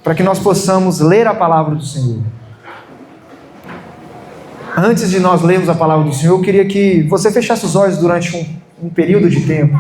para que nós possamos ler a palavra do Senhor. Antes de nós lermos a palavra do Senhor, eu queria que você fechasse os olhos durante um período de tempo,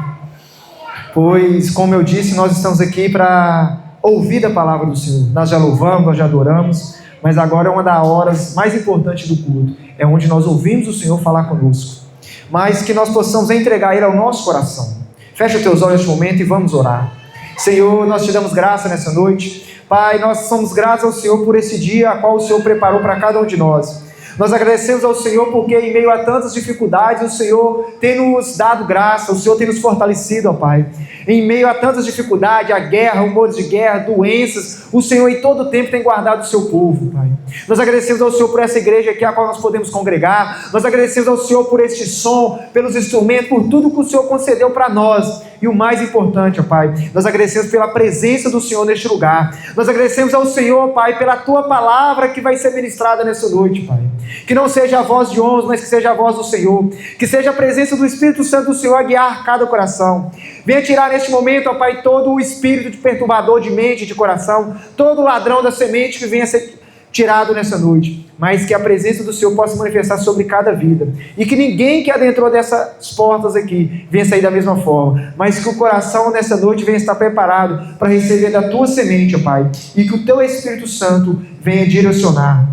pois, como eu disse, nós estamos aqui para ouvir a palavra do Senhor. Nós já louvamos, nós já adoramos, mas agora é uma das horas mais importantes do culto, é onde nós ouvimos o Senhor falar conosco, mas que nós possamos entregar Ele ao nosso coração. Fecha os teus olhos neste momento e vamos orar. Senhor, nós te damos graça nessa noite. Pai, nós somos gratos ao Senhor por esse dia a qual o Senhor preparou para cada um de nós. Nós agradecemos ao Senhor porque em meio a tantas dificuldades o Senhor tem nos dado graça, o Senhor tem nos fortalecido, ó Pai. Em meio a tantas dificuldades, a guerra, rumores de guerra, doenças, o Senhor em todo tempo tem guardado o seu povo, Pai. Nós agradecemos ao Senhor por essa igreja aqui a qual nós podemos congregar. Nós agradecemos ao Senhor por este som, pelos instrumentos, por tudo que o Senhor concedeu para nós. E o mais importante, ó Pai, nós agradecemos pela presença do Senhor neste lugar. Nós agradecemos ao Senhor, Pai, pela Tua palavra que vai ser ministrada nessa noite, Pai. Que não seja a voz de homens, mas que seja a voz do Senhor. Que seja a presença do Espírito Santo do Senhor a guiar cada coração. Venha tirar neste momento, ó Pai, todo o espírito de perturbador de mente e de coração, todo ladrão da semente que venha ser tirado nessa noite, mas que a presença do Senhor possa manifestar sobre cada vida, e que ninguém que adentrou dessas portas aqui venha sair da mesma forma, mas que o coração nessa noite venha estar preparado para receber da Tua semente, ó Pai, e que o Teu Espírito Santo venha direcionar,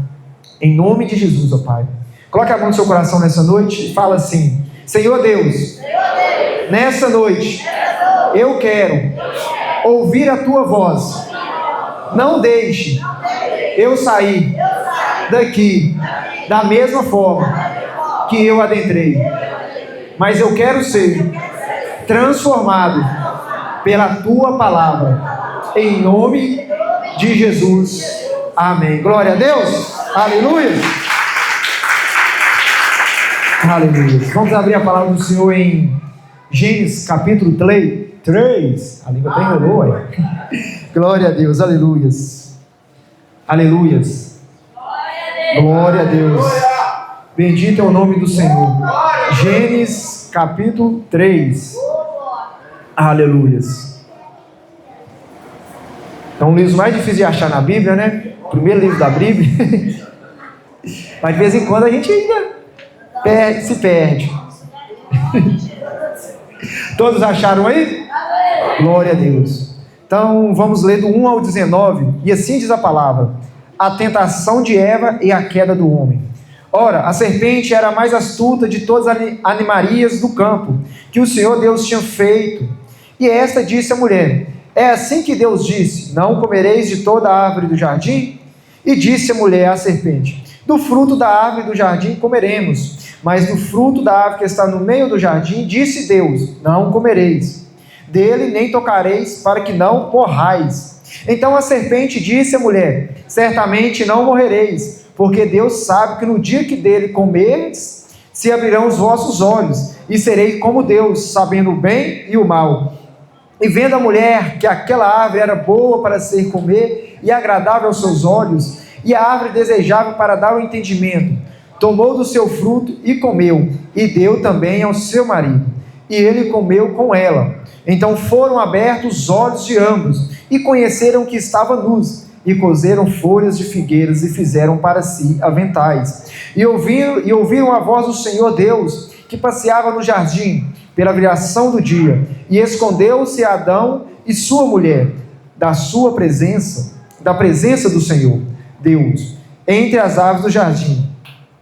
em nome de Jesus, ó Pai. Coloque a mão no seu coração nessa noite e fala assim: Senhor Deus, nessa noite eu quero ouvir a Tua voz. Não deixe eu sair daqui da mesma forma que eu adentrei, mas eu quero ser transformado pela Tua palavra, em nome de Jesus, amém. Glória a Deus, aleluia, aleluia. Vamos abrir a palavra do Senhor em Gênesis capítulo 3, a língua até enrolou, glória a Deus, aleluias. Aleluias. Glória a Deus. Bendito é o nome do Senhor. Gênesis capítulo 3. Aleluias. É um livro mais difícil de achar na Bíblia, né? O primeiro livro da Bíblia. Mas de vez em quando a gente ainda se perde. Todos acharam aí? Glória a Deus. Então vamos ler do 1 ao 19, e assim diz a palavra: a tentação de Eva e a queda do homem. Ora, a serpente era a mais astuta de todas as animarias do campo, que o Senhor Deus tinha feito. E esta disse à mulher: é assim que Deus disse: não comereis de toda a árvore do jardim? E disse a mulher à serpente: do fruto da árvore do jardim comeremos, mas do fruto da árvore que está no meio do jardim, disse Deus: não comereis dele, nem tocareis, para que não morrais. Então a serpente disse à mulher: certamente não morrereis, porque Deus sabe que no dia que dele comerdes, se abrirão os vossos olhos, e sereis como Deus, sabendo o bem e o mal. E vendo a mulher que aquela árvore era boa para se comer, e agradável aos seus olhos, e a árvore desejável para dar o entendimento, tomou do seu fruto e comeu, e deu também ao seu marido, e ele comeu com ela. Então foram abertos os olhos de ambos, e conheceram que estavam nus, e coseram folhas de figueiras, e fizeram para si aventais. E ouviram a voz do Senhor Deus, que passeava no jardim, pela viração do dia, e escondeu-se Adão e sua mulher, da presença do Senhor Deus, entre as árvores do jardim.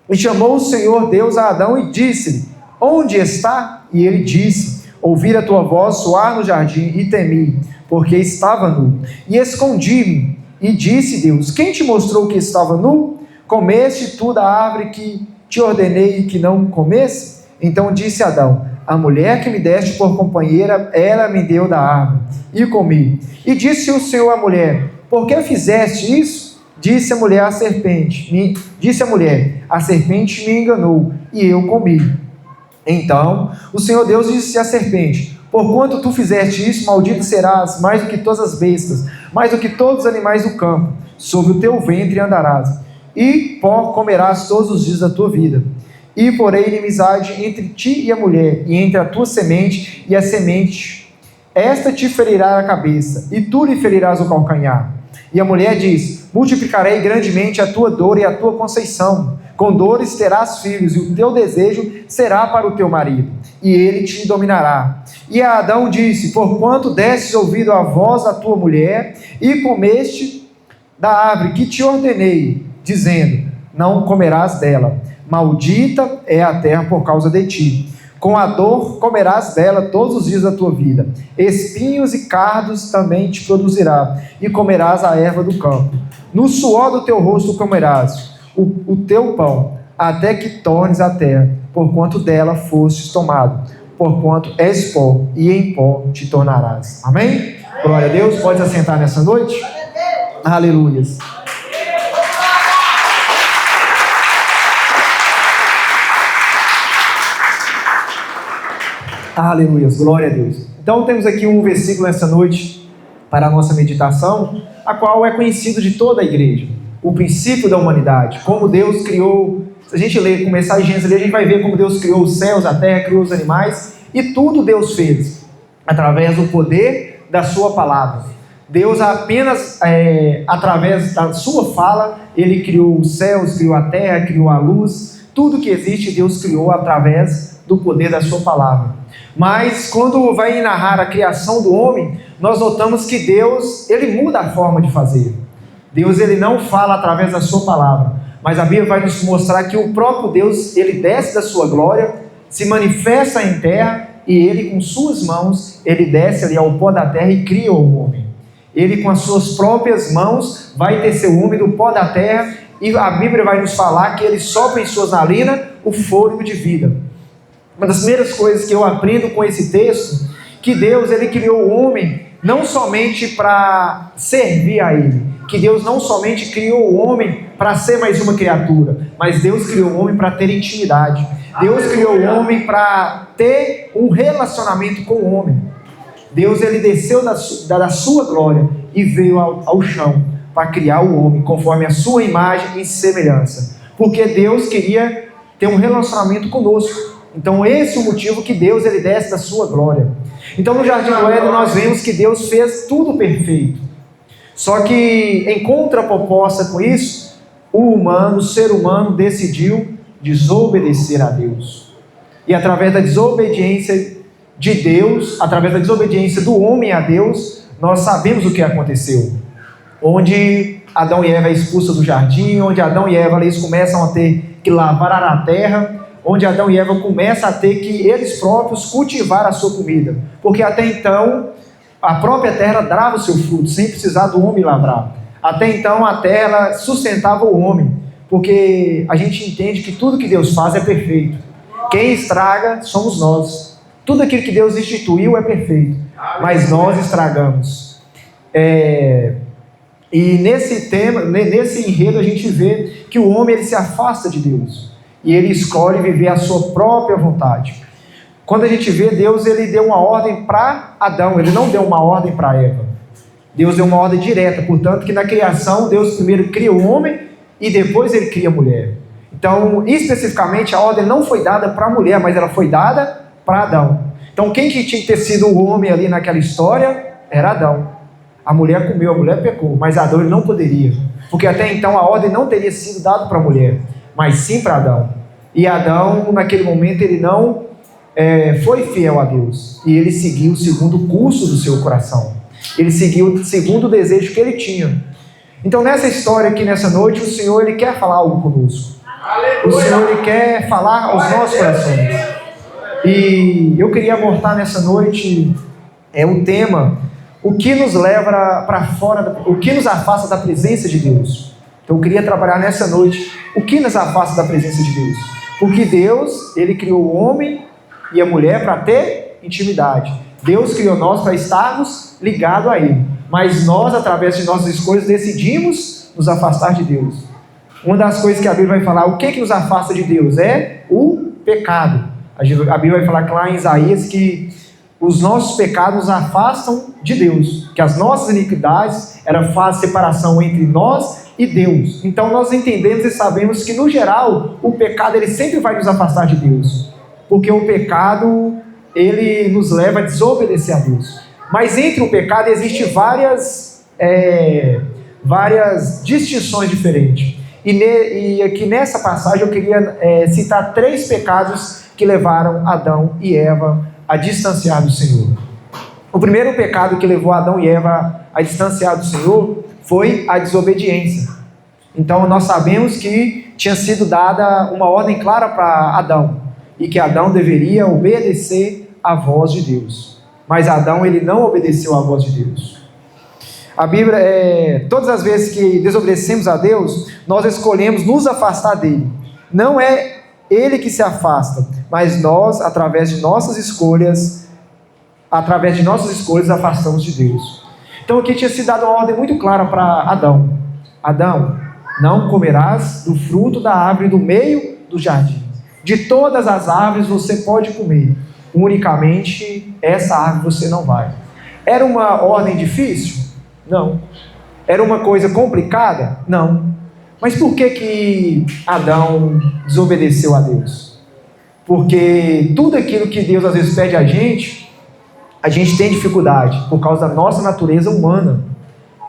E chamou o Senhor Deus a Adão e disse-lhe: onde está? E ele disse: ouvi a tua voz soar no jardim e temi, porque estava nu, e escondi-me. E disse Deus: quem te mostrou que estava nu? Comeste tu da árvore que te ordenei que não comesse? Então disse Adão: a mulher que me deste por companheira, ela me deu da árvore, e comi. E disse o Senhor à mulher: por que fizeste isso? Disse a mulher à serpente: a serpente me enganou, e eu comi. Então o Senhor Deus disse à serpente: porquanto tu fizeste isso, maldito serás mais do que todas as bestas, mais do que todos os animais do campo. Sobre o teu ventre andarás, e pó comerás todos os dias da tua vida. E porém inimizade entre ti e a mulher, e entre a tua semente e a semente esta te ferirá a cabeça, e tu lhe ferirás o calcanhar. E a mulher diz: multiplicarei grandemente a tua dor e a tua conceição. Com dores terás filhos, e o teu desejo será para o teu marido, e ele te dominará. E a Adão disse: porquanto destes ouvido a voz da tua mulher, e comeste da árvore que te ordenei, dizendo: não comerás dela. Maldita é a terra por causa de ti. Com a dor comerás dela todos os dias da tua vida. Espinhos e cardos também te produzirá, e comerás a erva do campo. No suor do teu rosto comerás o teu pão, até que tornes a terra, porquanto dela fostes tomado. Porquanto és pó, e em pó te tornarás. Amém? Glória a Deus. Pode assentar nessa noite? Aleluias. Aleluias, glória a Deus. Então temos aqui um versículo nessa noite para a nossa meditação, a qual é conhecido de toda a igreja. O princípio da humanidade, como Deus criou. Se a gente ler, começar em Gênesis, a gente vai ver como Deus criou os céus, a terra, criou os animais, e tudo Deus fez através do poder da sua palavra. Deus apenas, através da sua fala, Ele criou os céus, criou a terra, criou a luz. Tudo que existe Deus criou através do poder da sua palavra. Mas quando vai narrar a criação do homem, nós notamos que Deus, Ele muda a forma de fazer. Deus, Ele não fala através da sua palavra, mas a Bíblia vai nos mostrar que o próprio Deus, Ele desce da sua glória, se manifesta em terra, e Ele com suas mãos, Ele desce ali ao pó da terra e cria o homem. Ele com as suas próprias mãos vai tecer o homem do pó da terra, e a Bíblia vai nos falar que Ele sopra em suas narinas o fôlego de vida. Uma das primeiras coisas que eu aprendo com esse texto, que Deus, Ele criou o homem não somente para servir a Ele, que Deus não somente criou o homem para ser mais uma criatura, mas Deus criou o homem para ter intimidade. Deus criou o homem para ter um relacionamento com o homem. Deus, Ele desceu da sua glória e veio ao chão para criar o homem conforme a sua imagem e semelhança, porque Deus queria ter um relacionamento conosco. Então esse é o motivo que Deus, Ele desce da sua glória. Então no Jardim do Éden nós vemos que Deus fez tudo perfeito. Só que em contraproposta com isso, o ser humano decidiu desobedecer a Deus. E através da desobediência de Deus, através da desobediência do homem a Deus, nós sabemos o que aconteceu. Onde Adão e Eva é expulsos do jardim, onde Adão e Eva eles começam a ter que lavrar a terra, onde Adão e Eva começam a ter que eles próprios cultivar a sua comida, porque até então a própria terra dava o seu fruto, sem precisar do homem lavrar. Até então a terra sustentava o homem, porque a gente entende que tudo que Deus faz é perfeito. Quem estraga somos nós. Tudo aquilo que Deus instituiu é perfeito, mas nós estragamos. E nesse tema, nesse enredo, a gente vê que o homem ele se afasta de Deus e ele escolhe viver a sua própria vontade. Quando a gente vê Deus, ele deu uma ordem para Adão, ele não deu uma ordem para Eva. Deus deu uma ordem direta, portanto que na criação Deus primeiro cria o homem e depois ele cria a mulher. Então, especificamente, a ordem não foi dada para a mulher, mas ela foi dada para Adão. Então, quem que tinha que ter sido o homem ali naquela história era Adão. A mulher comeu, a mulher pecou, mas Adão ele não poderia, porque até então a ordem não teria sido dada para a mulher, mas sim para Adão. E Adão, naquele momento, ele não foi fiel a Deus, e ele seguiu segundo o curso do seu coração, ele seguiu segundo o desejo que ele tinha. Então, nessa história aqui, nessa noite, o Senhor ele quer falar algo conosco. O Senhor ele quer falar aos nossos corações. E eu queria abordar nessa noite o tema: o que nos leva para fora, o que nos afasta da presença de Deus. Então eu queria trabalhar nessa noite o que nos afasta da presença de Deus. Porque Deus, ele criou o homem e a mulher para ter intimidade. Deus criou nós para estarmos ligados a Ele. Mas nós, através de nossas escolhas, decidimos nos afastar de Deus. Uma das coisas que a Bíblia vai falar, o que nos afasta de Deus? É o pecado. A Bíblia vai falar lá em Isaías que os nossos pecados nos afastam de Deus, que as nossas iniquidades fazem separação entre nós e Deus. Então nós entendemos e sabemos que, no geral, o pecado ele sempre vai nos afastar de Deus, porque o pecado ele nos leva a desobedecer a Deus. Mas entre o pecado existem várias distinções diferentes. E aqui nessa passagem eu queria citar 3 pecados que levaram Adão e Eva a distanciar do Senhor. O primeiro pecado que levou Adão e Eva a distanciar do Senhor foi a desobediência. Então nós sabemos que tinha sido dada uma ordem clara para Adão, e que Adão deveria obedecer à voz de Deus. Mas Adão, ele não obedeceu à voz de Deus. A Bíblia, todas as vezes que desobedecemos a Deus, nós escolhemos nos afastar dele. Não é ele que se afasta, mas nós, através de nossas escolhas, afastamos de Deus. Então aqui tinha sido dada uma ordem muito clara para Adão. Adão, não comerás do fruto da árvore do meio do jardim. De todas as árvores você pode comer, unicamente essa árvore você não vai. Era uma ordem difícil? Não. Era uma coisa complicada? Não. Mas por que Adão desobedeceu a Deus? Porque tudo aquilo que Deus às vezes pede a gente tem dificuldade, por causa da nossa natureza humana.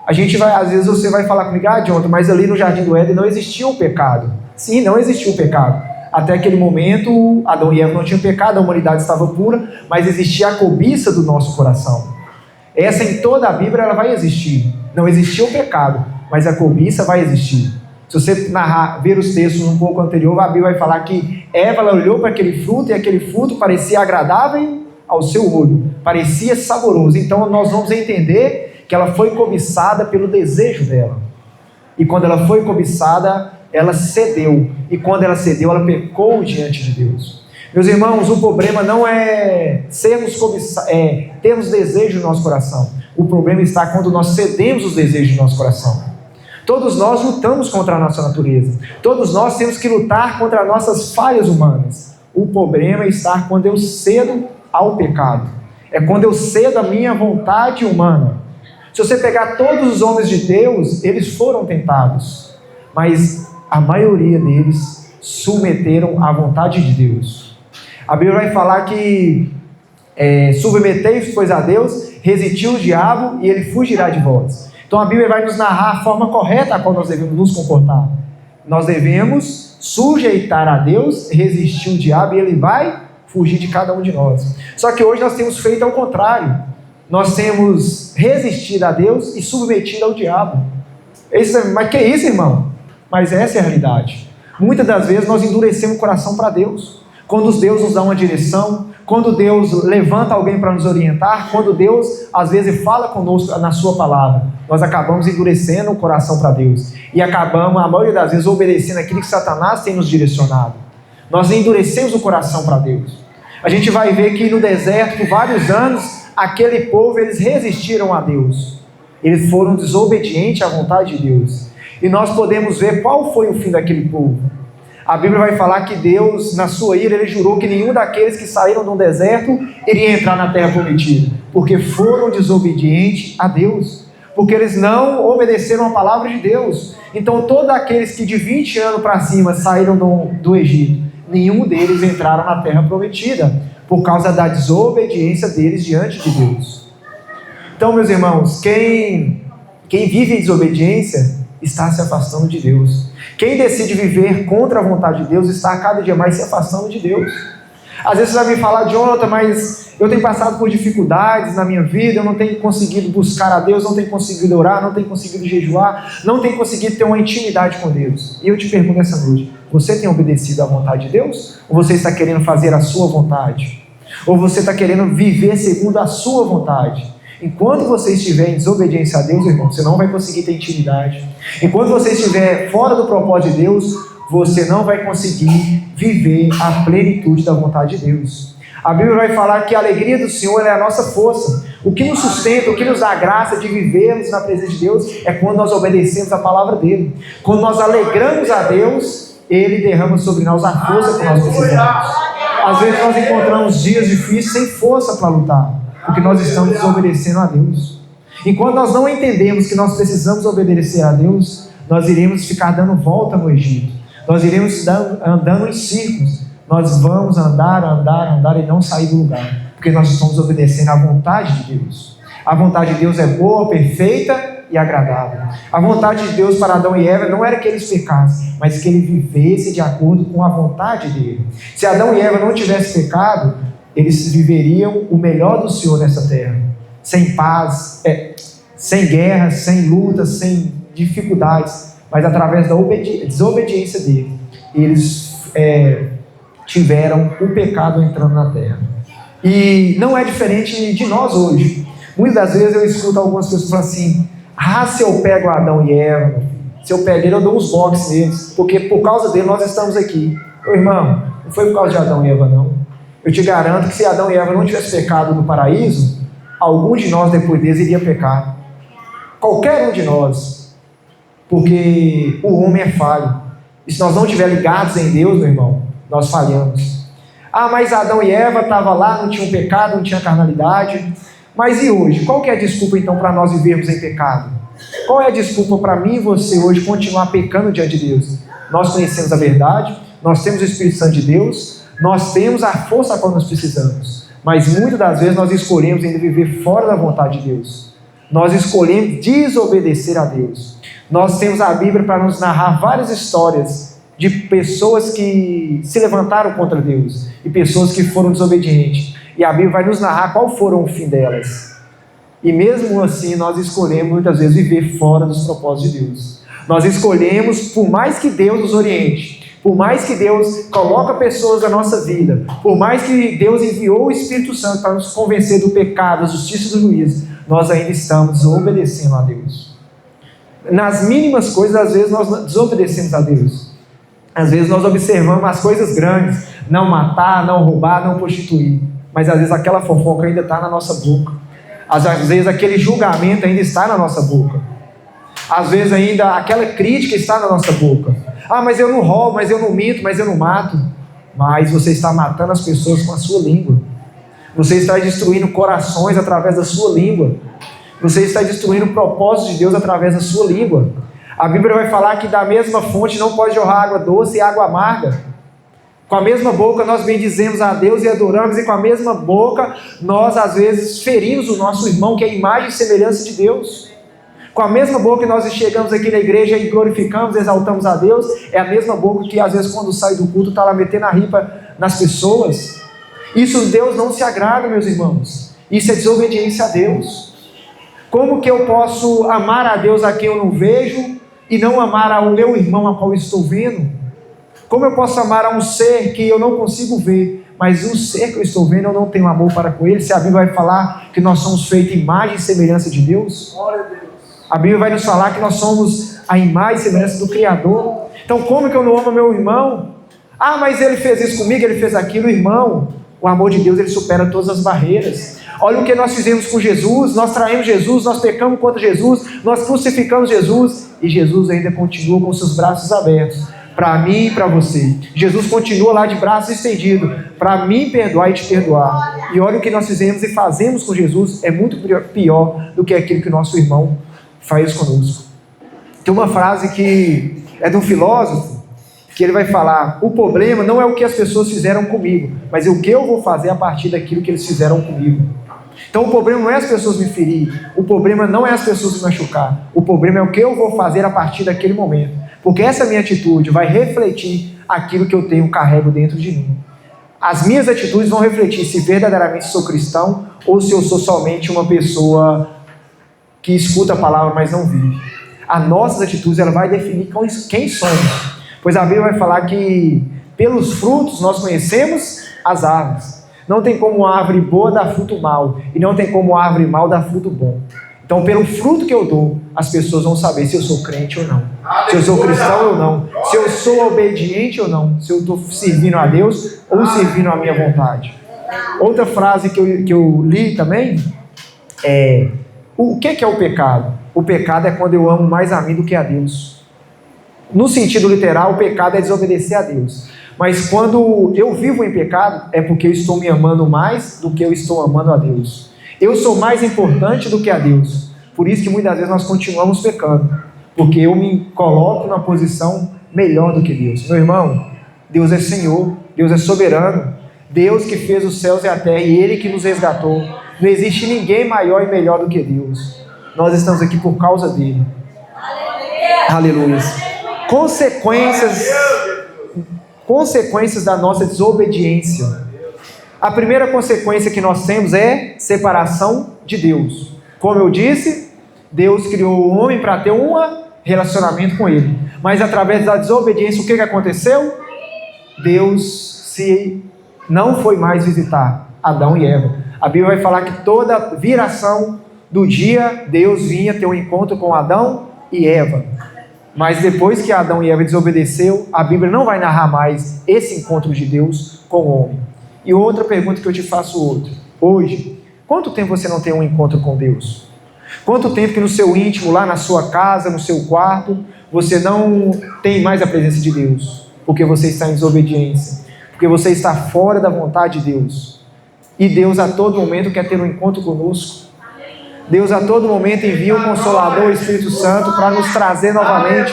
Às vezes você vai falar comigo, Jonathan, mas ali no Jardim do Éden não existia o pecado. Sim, não existia o pecado. Até aquele momento, Adão e Eva não tinham pecado, a humanidade estava pura, mas existia a cobiça do nosso coração. Essa em toda a Bíblia ela vai existir. Não existia o pecado, mas a cobiça vai existir. Se você ver os textos um pouco anterior, a Bíblia vai falar que Eva ela olhou para aquele fruto e aquele fruto parecia agradável ao seu olho, parecia saboroso. Então nós vamos entender que ela foi cobiçada pelo desejo dela. E quando ela foi cobiçada, ela cedeu. E quando ela cedeu, ela pecou diante de Deus. Meus irmãos, o problema não é termos desejo no nosso coração. O problema está quando nós cedemos os desejos do nosso coração. Todos nós lutamos contra a nossa natureza. Todos nós temos que lutar contra as nossas falhas humanas. O problema está quando eu cedo ao pecado. É quando eu cedo a minha vontade humana. Se você pegar todos os homens de Deus, eles foram tentados. Mas a maioria deles submeteram à vontade de Deus. A Bíblia vai falar que submetei-vos, pois, a Deus, resistiu o diabo e ele fugirá de vós. Então a Bíblia vai nos narrar a forma correta a qual nós devemos nos comportar. Nós devemos sujeitar a Deus, resistir o diabo e ele vai fugir de cada um de nós. Só que hoje nós temos feito ao contrário. Nós temos resistido a Deus e submetido ao diabo. Mas que é isso, irmão? Mas essa é a realidade. Muitas das vezes nós endurecemos o coração para Deus. Quando Deus nos dá uma direção, quando Deus levanta alguém para nos orientar, quando Deus às vezes fala conosco na sua palavra, nós acabamos endurecendo o coração para Deus. E acabamos, a maioria das vezes, obedecendo aquilo que Satanás tem nos direcionado. Nós endurecemos o coração para Deus. A gente vai ver que no deserto, por vários anos, aquele povo, eles resistiram a Deus. Eles foram desobedientes à vontade de Deus. E nós podemos ver qual foi o fim daquele povo. A Bíblia vai falar que Deus, na sua ira, ele jurou que nenhum daqueles que saíram do deserto iria entrar na terra prometida, porque foram desobedientes a Deus, porque eles não obedeceram a palavra de Deus. Então todos aqueles que de 20 anos para cima saíram do Egito, nenhum deles entraram na terra prometida, por causa da desobediência deles diante de Deus. Então, meus irmãos, quem vive em desobediência está se afastando de Deus. Quem decide viver contra a vontade de Deus está cada dia mais se afastando de Deus. Às vezes você vai me falar, Jonathan, mas eu tenho passado por dificuldades na minha vida, eu não tenho conseguido buscar a Deus, não tenho conseguido orar, não tenho conseguido jejuar, não tenho conseguido ter uma intimidade com Deus. E eu te pergunto essa noite, você tem obedecido à vontade de Deus? Ou você está querendo fazer a sua vontade? Ou você está querendo viver segundo a sua vontade? Enquanto você estiver em desobediência a Deus, irmão, você não vai conseguir ter intimidade. Enquanto você estiver fora do propósito de Deus, você não vai conseguir viver a plenitude da vontade de Deus. A Bíblia vai falar que a alegria do Senhor é a nossa força. O que nos sustenta, o que nos dá a graça de vivermos na presença de Deus é quando nós obedecemos a palavra dele. Quando nós alegramos a Deus, ele derrama sobre nós a força que nós precisamos. Às vezes nós encontramos dias difíceis sem força para lutar, porque nós estamos desobedecendo a Deus. Enquanto nós não entendemos que nós precisamos obedecer a Deus, nós iremos ficar dando volta no Egito. Nós iremos andando em círculos. Nós vamos andar e não sair do lugar, porque nós estamos obedecendo à vontade de Deus. A vontade de Deus é boa, perfeita e agradável. A vontade de Deus para Adão e Eva não era que eles pecassem, mas que ele vivesse de acordo com a vontade dele. Se Adão e Eva não tivessem pecado, eles viveriam o melhor do Senhor nessa terra, sem paz, sem guerra, sem luta, sem dificuldades, mas através da desobediência dele, eles tiveram o pecado entrando na terra. E não é diferente de nós hoje. Muitas das vezes eu escuto algumas pessoas falando assim: se eu pego Adão e Eva, se eu pego ele, eu dou uns boxes neles, porque por causa dele nós estamos aqui. Meu irmão, não foi por causa de Adão e Eva, não. Eu te garanto que se Adão e Eva não tivessem pecado no paraíso, algum de nós depois deles iria pecar. Qualquer um de nós. Porque o homem é falho. E se nós não estivermos ligados em Deus, meu irmão, nós falhamos. Mas Adão e Eva estavam lá, não tinham pecado, não tinha carnalidade. Mas e hoje? Qual que é a desculpa então para nós vivermos em pecado? Qual é a desculpa para mim e você hoje continuar pecando diante de Deus? Nós conhecemos a verdade, nós temos o Espírito Santo de Deus, nós temos a força a qual nós precisamos. Mas muitas das vezes nós escolhemos ainda viver fora da vontade de Deus. Nós escolhemos desobedecer a Deus. Nós temos a Bíblia para nos narrar várias histórias de pessoas que se levantaram contra Deus e pessoas que foram desobedientes. E a Bíblia vai nos narrar qual foram o fim delas. E mesmo assim nós escolhemos muitas vezes viver fora dos propósitos de Deus. Nós escolhemos, por mais que Deus nos oriente, por mais que Deus coloque pessoas na nossa vida, por mais que Deus enviou o Espírito Santo para nos convencer do pecado, da justiça e do juízo, nós ainda estamos obedecendo a Deus. Nas mínimas coisas, às vezes nós desobedecemos a Deus. Às vezes nós observamos as coisas grandes, não matar, não roubar, não prostituir. Mas às vezes aquela fofoca ainda está na nossa boca. Às vezes aquele julgamento ainda está na nossa boca. Às vezes ainda aquela crítica está na nossa boca. Mas eu não roubo, mas eu não minto, mas eu não mato. Mas você está matando as pessoas com a sua língua. Você está destruindo corações através da sua língua. Você está destruindo o propósito de Deus através da sua língua. A Bíblia vai falar que da mesma fonte não pode jorrar água doce e água amarga. Com a mesma boca nós bendizemos a Deus e adoramos, e com a mesma boca nós às vezes ferimos o nosso irmão, que é a imagem e semelhança de Deus. Com a mesma boca que nós chegamos aqui na igreja e glorificamos, exaltamos a Deus, é a mesma boca que às vezes quando sai do culto está lá metendo a ripa nas pessoas. Isso Deus não se agrada, meus irmãos. Isso é desobediência a Deus. Como que eu posso amar a Deus a quem eu não vejo e não amar ao meu irmão a qual eu estou vendo? Como eu posso amar a um ser que eu não consigo ver, mas um ser que eu estou vendo eu não tenho amor para com ele? Se a Bíblia vai falar que nós somos feitos imagem e semelhança de Deus, a Bíblia vai nos falar que nós somos a imagem e semelhança do Criador. Então como que eu não amo meu irmão? Mas ele fez isso comigo, ele fez aquilo. Irmão, o amor de Deus ele supera todas as barreiras. Olha o que nós fizemos com Jesus, nós traímos Jesus, nós pecamos contra Jesus, nós crucificamos Jesus, e Jesus ainda continua com seus braços abertos, para mim e para você. Jesus continua lá de braços estendidos, para mim perdoar e te perdoar. E olha o que nós fizemos e fazemos com Jesus, é muito pior do que aquilo que o nosso irmão faz conosco. Tem uma frase que é de um filósofo, que ele vai falar: o problema não é o que as pessoas fizeram comigo, mas é o que eu vou fazer a partir daquilo que eles fizeram comigo. Então o problema não é as pessoas me ferir, o problema não é as pessoas me machucar, o problema é o que eu vou fazer a partir daquele momento, porque essa minha atitude vai refletir aquilo que eu carrego dentro de mim. As minhas atitudes vão refletir se verdadeiramente sou cristão ou se eu sou somente uma pessoa que escuta a palavra, mas não vive. As nossas atitudes ela vai definir quem somos, pois a Bíblia vai falar que pelos frutos nós conhecemos as árvores. Não tem como uma árvore boa dar fruto mau, e não tem como uma árvore mau dar fruto bom. Então, pelo fruto que eu dou, as pessoas vão saber se eu sou crente ou não, se eu sou cristão ou não, se eu sou obediente ou não, se eu estou servindo a Deus ou servindo a minha vontade. Outra frase que eu li também é: o que é o pecado? O pecado é quando eu amo mais a mim do que a Deus. No sentido literal, o pecado é desobedecer a Deus. Mas quando eu vivo em pecado, é porque eu estou me amando mais do que eu estou amando a Deus. Eu sou mais importante do que a Deus. Por isso que muitas vezes nós continuamos pecando, porque eu me coloco na posição melhor do que Deus. Meu irmão, Deus é Senhor, Deus é soberano, Deus que fez os céus e a terra, e Ele que nos resgatou. Não existe ninguém maior e melhor do que Deus. Nós estamos aqui por causa dele. Aleluia. Consequências da nossa desobediência. A primeira consequência que nós temos é separação de Deus. Como eu disse, Deus criou o homem para ter um relacionamento com ele. Mas através da desobediência, o que aconteceu? Deus não foi mais visitar Adão e Eva. A Bíblia vai falar que toda viração do dia, Deus vinha ter um encontro com Adão e Eva. Mas depois que Adão e Eva desobedeceu, a Bíblia não vai narrar mais esse encontro de Deus com o homem. E outra pergunta que eu te faço hoje, quanto tempo você não tem um encontro com Deus? Quanto tempo que no seu íntimo, lá na sua casa, no seu quarto, você não tem mais a presença de Deus? Porque você está em desobediência, porque você está fora da vontade de Deus. E Deus a todo momento quer ter um encontro conosco. Deus a todo momento envia o Consolador, o Espírito Santo, para nos trazer novamente,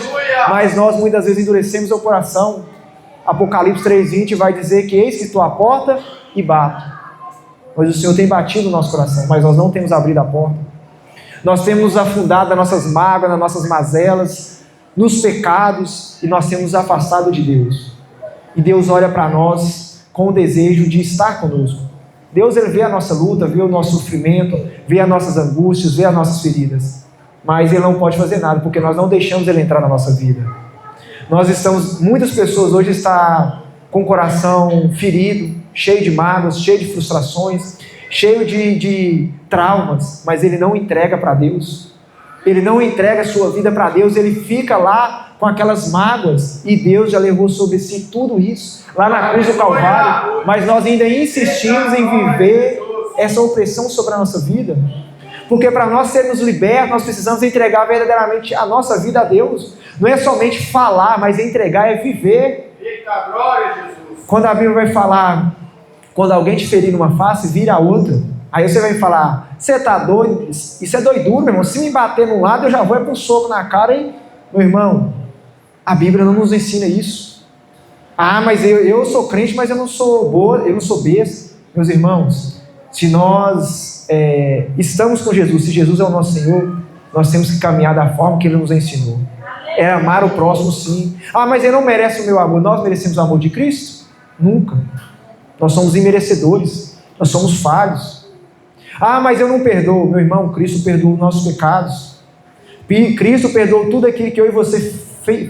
mas nós muitas vezes endurecemos o coração. Apocalipse 3:20 vai dizer que eis que estou à porta e bato. Pois o Senhor tem batido no nosso coração, mas nós não temos abrido a porta. Nós temos nos afundado nas nossas mágoas, nas nossas mazelas, nos pecados, e nós temos nos afastado de Deus. E Deus olha para nós com o desejo de estar conosco. Deus, Ele vê a nossa luta, vê o nosso sofrimento, vê as nossas angústias, vê as nossas feridas. Mas Ele não pode fazer nada, porque nós não deixamos Ele entrar na nossa vida. Muitas pessoas hoje estão com o coração ferido, cheio de mágoas, cheio de frustrações, cheio de traumas, mas ele não entrega para Deus. Ele não entrega a sua vida para Deus, ele fica lá com aquelas mágoas, e Deus já levou sobre si tudo isso, lá na cruz do Calvário, mas nós ainda insistimos em viver essa opressão sobre a nossa vida, porque para nós sermos libertos, nós precisamos entregar verdadeiramente a nossa vida a Deus. Não é somente falar, mas entregar é viver. Eita, glória a Jesus. Quando a Bíblia vai falar, quando alguém te ferir numa face, vira a outra. Aí você vai falar, você está doido? Isso é doidura, meu irmão. Se me bater num lado, eu já vou para um soco na cara, hein? Meu irmão, a Bíblia não nos ensina isso. Ah, mas eu sou crente, mas eu não sou besta. Meus irmãos, se nós estamos com Jesus, se Jesus é o nosso Senhor, nós temos que caminhar da forma que Ele nos ensinou. É amar o próximo, sim. Ah, mas ele não merece o meu amor. Nós merecemos o amor de Cristo? Nunca. Nós somos imerecedores. Nós somos falhos. Ah, mas eu não perdoo. Meu irmão, Cristo perdoou os nossos pecados. Cristo perdoou tudo aquilo que eu e você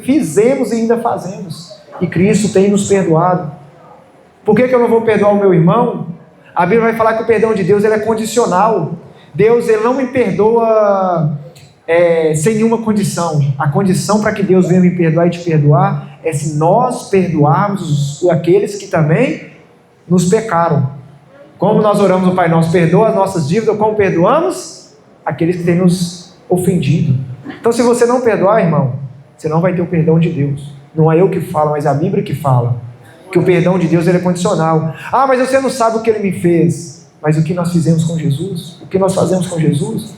fizemos e ainda fazemos. E Cristo tem nos perdoado. Por que eu não vou perdoar o meu irmão? A Bíblia vai falar que o perdão de Deus ele é condicional. Deus ele não me perdoa sem nenhuma condição. A condição para que Deus venha me perdoar e te perdoar é se nós perdoarmos aqueles que também nos pecaram. Como nós oramos o Pai Nosso, perdoa as nossas dívidas, como perdoamos aqueles que têm nos ofendido. Então, se você não perdoar, irmão, você não vai ter o perdão de Deus. Não é eu que falo, mas é a Bíblia que fala que o perdão de Deus ele é condicional. Ah, mas você não sabe o que Ele me fez. Mas o que nós fizemos com Jesus? O que nós fazemos com Jesus?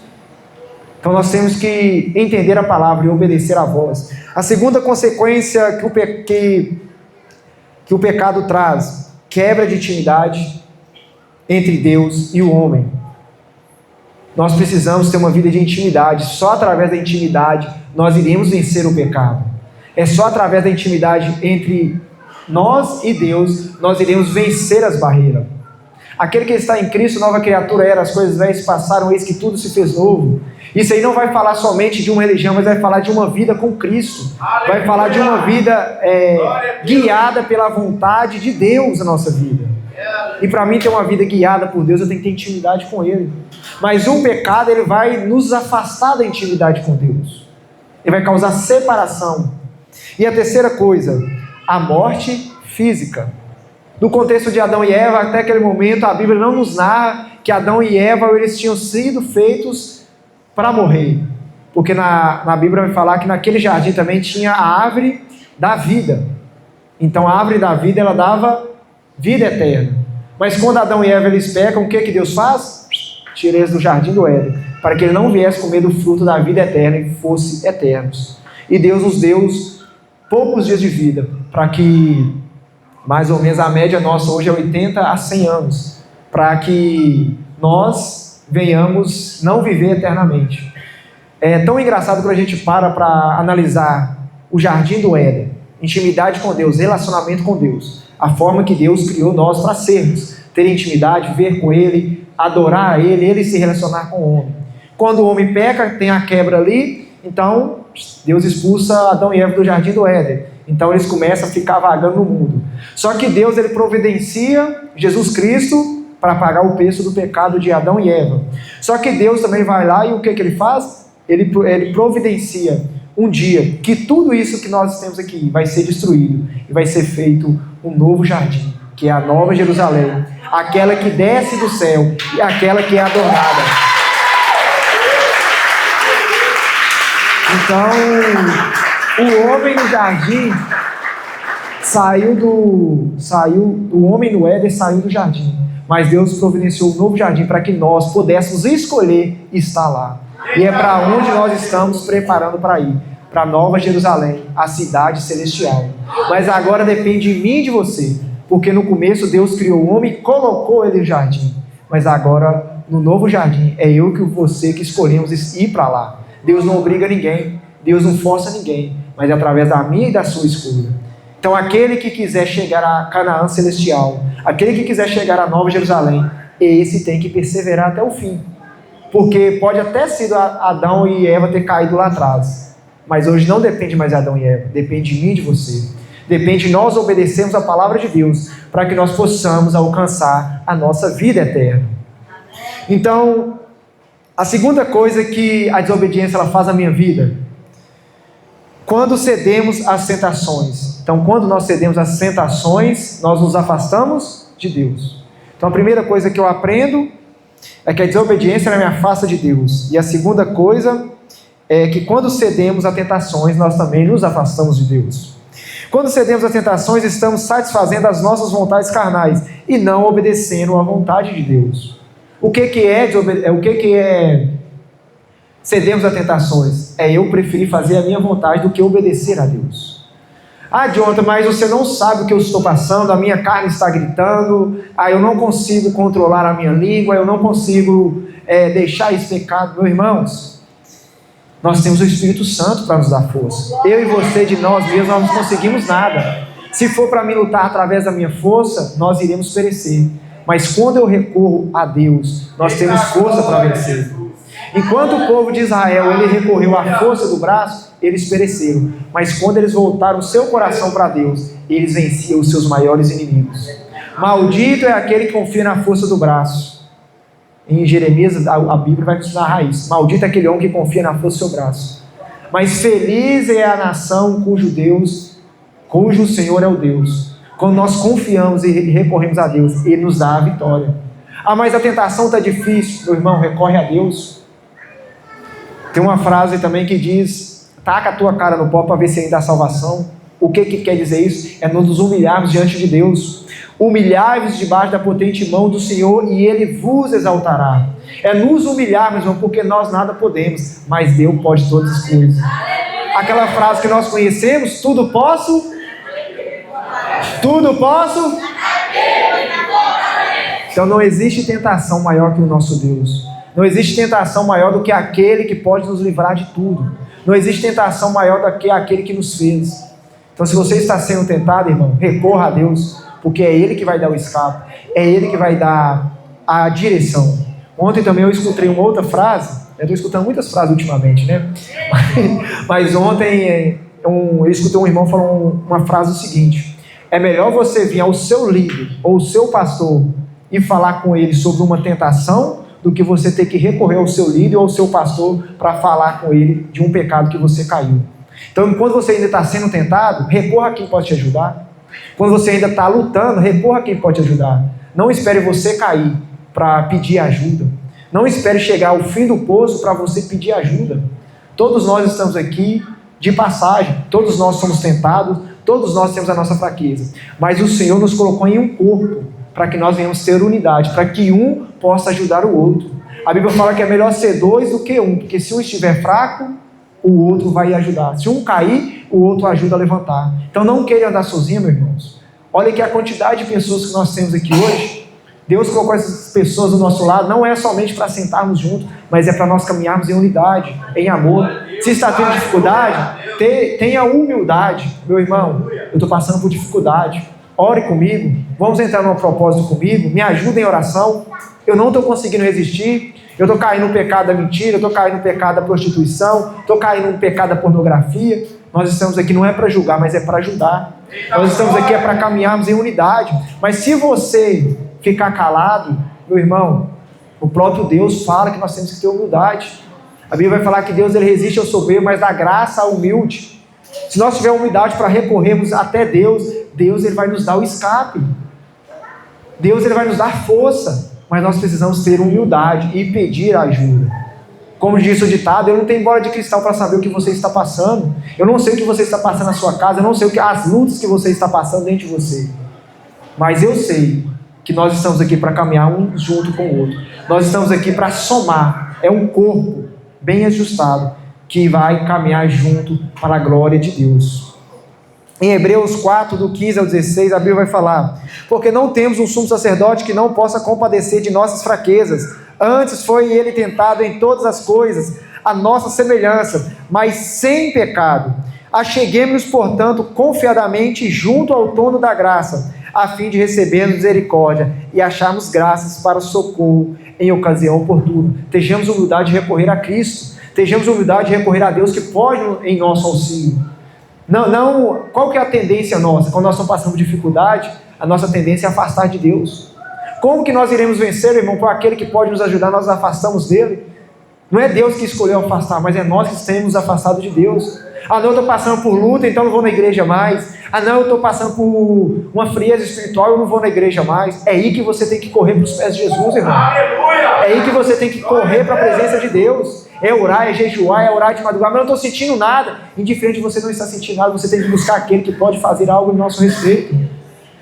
Então nós temos que entender a palavra e obedecer à voz. A segunda consequência que o pecado traz, quebra de intimidade entre Deus e o homem. Nós precisamos ter uma vida de intimidade. Só através da intimidade nós iremos vencer o pecado. É só através da intimidade entre nós e Deus nós iremos vencer as barreiras. Aquele que está em Cristo, nova criatura era, as coisas velhas passaram, eis que tudo se fez novo. Isso aí não vai falar somente de uma religião, mas vai falar de uma vida com Cristo. Aleluia. Vai falar de uma vida guiada pela vontade de Deus na nossa vida. E para mim ter uma vida guiada por Deus, eu tenho que ter intimidade com Ele. Mas o pecado, ele vai nos afastar da intimidade com Deus. Ele vai causar separação. E a terceira coisa, a morte física. No contexto de Adão e Eva, até aquele momento, a Bíblia não nos narra que Adão e Eva eles tinham sido feitos para morrer. Porque na Bíblia vai falar que naquele jardim também tinha a árvore da vida. Então a árvore da vida, ela dava vida eterna. Mas quando Adão e Eva eles pecam, o que Deus faz? Tira eles do jardim do Éden, para que ele não viesse comer do fruto da vida eterna e fosse eternos. E Deus nos deu poucos dias de vida, para que mais ou menos a média nossa hoje é 80 a 100 anos, para que nós venhamos não viver eternamente. É tão engraçado quando a gente para analisar o jardim do Éden, intimidade com Deus, relacionamento com Deus, a forma que Deus criou nós para sermos, ter intimidade, ver com Ele, adorar a Ele se relacionar com o homem. Quando o homem peca, tem a quebra ali, então Deus expulsa Adão e Eva do jardim do Éden. Então eles começam a ficar vagando no mundo. Só que Deus, ele providencia Jesus Cristo para pagar o preço do pecado de Adão e Eva. Só que Deus também vai lá e o que ele faz? Ele providencia um dia que tudo isso que nós temos aqui vai ser destruído e vai ser feito um novo jardim, que é a Nova Jerusalém, aquela que desce do céu e aquela que é adornada. Então, o homem no jardim o homem no Éden saiu do jardim, mas Deus providenciou um novo jardim para que nós pudéssemos escolher estar lá. E é para onde nós estamos preparando para ir, para Nova Jerusalém, a cidade celestial. Mas agora depende de mim e de você, porque no começo Deus criou o homem e colocou ele no jardim, mas agora no novo jardim é eu e você que escolhemos ir para lá. Deus não obriga ninguém, Deus não força ninguém, mas é através da minha e da sua escolha. Então aquele que quiser chegar a Canaã celestial, aquele que quiser chegar a Nova Jerusalém, esse tem que perseverar até o fim. Porque pode até ser Adão e Eva ter caído lá atrás, mas hoje não depende mais de Adão e Eva, depende de mim e de você. Depende de nós obedecermos a palavra de Deus, para que nós possamos alcançar a nossa vida eterna. Então, a segunda coisa que a desobediência ela faz na minha vida, quando cedemos às tentações. Então, quando nós cedemos às tentações, nós nos afastamos de Deus. Então, a primeira coisa que eu aprendo é que a desobediência me afasta de Deus. E a segunda coisa é que quando cedemos a tentações, nós também nos afastamos de Deus. Quando cedemos a tentações, estamos satisfazendo as nossas vontades carnais e não obedecendo à vontade de Deus. O que é cedemos a tentações? É eu preferir fazer a minha vontade do que obedecer a Deus. Ah, Jonathan, mas você não sabe o que eu estou passando, a minha carne está gritando, eu não consigo controlar a minha língua, eu não consigo deixar esse pecado. Meus irmãos, nós temos o Espírito Santo para nos dar força. Eu e você, de nós mesmos, nós não conseguimos nada. Se for para mim lutar através da minha força, nós iremos perecer. Mas quando eu recorro a Deus, nós temos força para vencer. Enquanto o povo de Israel ele recorreu à força do braço, eles pereceram. Mas quando eles voltaram o seu coração para Deus, eles venciam os seus maiores inimigos. Maldito é aquele que confia na força do braço. Em Jeremias, a Bíblia vai nos ensinar a raiz. Maldito é aquele homem que confia na força do seu braço. Mas feliz é a nação cujo Senhor é o Deus. Quando nós confiamos e recorremos a Deus, Ele nos dá a vitória. Ah, mas a tentação está difícil. Meu irmão, recorre a Deus. Tem uma frase também que diz: taca a tua cara no pó para ver se ainda dá salvação. O que quer dizer isso? É nos humilharmos diante de Deus. Humilhai-vos debaixo da potente mão do Senhor e Ele vos exaltará. É nos humilharmos, irmão, porque nós nada podemos, mas Deus pode todas as coisas. Aquela frase que nós conhecemos: tudo posso. Então não existe tentação maior que o nosso Deus. Não existe tentação maior do que aquele que pode nos livrar de tudo. Não existe tentação maior do que aquele que nos fez. Então, se você está sendo tentado, irmão, recorra a Deus, porque é Ele que vai dar o escape, é Ele que vai dar a direção. Ontem também eu escutei uma outra frase. Eu estou escutando muitas frases ultimamente, né? Mas ontem eu escutei um irmão falando uma frase o seguinte: é melhor você vir ao seu líder ou ao seu pastor e falar com ele sobre uma tentação do que você ter que recorrer ao seu líder ou ao seu pastor para falar com ele de um pecado que você caiu. Então, quando você ainda está sendo tentado, recorra a quem pode te ajudar. Quando você ainda está lutando, recorra a quem pode te ajudar. Não espere você cair para pedir ajuda. Não espere chegar ao fim do poço para você pedir ajuda. Todos nós estamos aqui de passagem. Todos nós somos tentados. Todos nós temos a nossa fraqueza. Mas o Senhor nos colocou em um corpo para que nós venhamos ter unidade, para que um possa ajudar o outro. A Bíblia fala que é melhor ser dois do que um, porque se um estiver fraco, o outro vai ajudar. Se um cair, o outro ajuda a levantar. Então não queira andar sozinho, meus irmãos. Olha que a quantidade de pessoas que nós temos aqui hoje Deus colocou essas pessoas do nosso lado, não é somente para sentarmos juntos, mas é para nós caminharmos em unidade, em amor. Se está tendo dificuldade, tenha humildade. Meu irmão, eu estou passando por dificuldade, ore comigo, vamos entrar num propósito comigo, me ajuda em oração, eu não estou conseguindo resistir, eu estou caindo no pecado da mentira, eu estou caindo no pecado da prostituição, estou caindo no pecado da pornografia. Nós estamos aqui não é para julgar, mas é para ajudar. Nós estamos aqui para caminharmos em unidade. Mas se você ficar calado, meu irmão, o próprio Deus fala que nós temos que ter humildade. A Bíblia vai falar que Deus ele resiste ao soberbo, mas dá graça ao humilde. Se nós tivermos humildade para recorrermos até Deus, Deus ele vai nos dar o escape. Deus ele vai nos dar força. Mas nós precisamos ter humildade e pedir ajuda. Como diz o ditado, eu não tenho bola de cristal para saber o que você está passando. Eu não sei o que você está passando na sua casa. Eu não sei as lutas que você está passando dentro de você. Mas eu sei que nós estamos aqui para caminhar um junto com o outro. Nós estamos aqui para somar. É um corpo bem ajustado que vai caminhar junto para a glória de Deus. Em Hebreus 4, do 15 ao 16, a Bíblia vai falar: porque não temos um sumo sacerdote que não possa compadecer de nossas fraquezas. Antes foi ele tentado em todas as coisas, a nossa semelhança, mas sem pecado. Acheguemos-nos, portanto, confiadamente junto ao trono da graça, a fim de recebermos misericórdia e acharmos graças para o socorro em ocasião oportuna. Tenhamos humildade de recorrer a Cristo. Tenhamos humildade de recorrer a Deus que pode em nosso auxílio. Qual que é a tendência nossa? Quando nós estamos passando dificuldade, a nossa tendência é afastar de Deus. Como que nós iremos vencer, irmão, por aquele que pode nos ajudar, nós nos afastamos dele? Não é Deus que escolheu afastar, mas é nós que temos nos afastado de Deus. Ah, não, eu estou passando por luta, então eu não vou na igreja mais. Ah, não, eu estou passando por uma frieza espiritual, eu não vou na igreja mais. É aí que você tem que correr para os pés de Jesus, irmão. É aí que você tem que correr para a presença de Deus. É orar, é jejuar, é orar de madrugada. Mas eu não estou sentindo nada. Indiferente, você não está sentindo nada, você tem que buscar aquele que pode fazer algo em nosso respeito.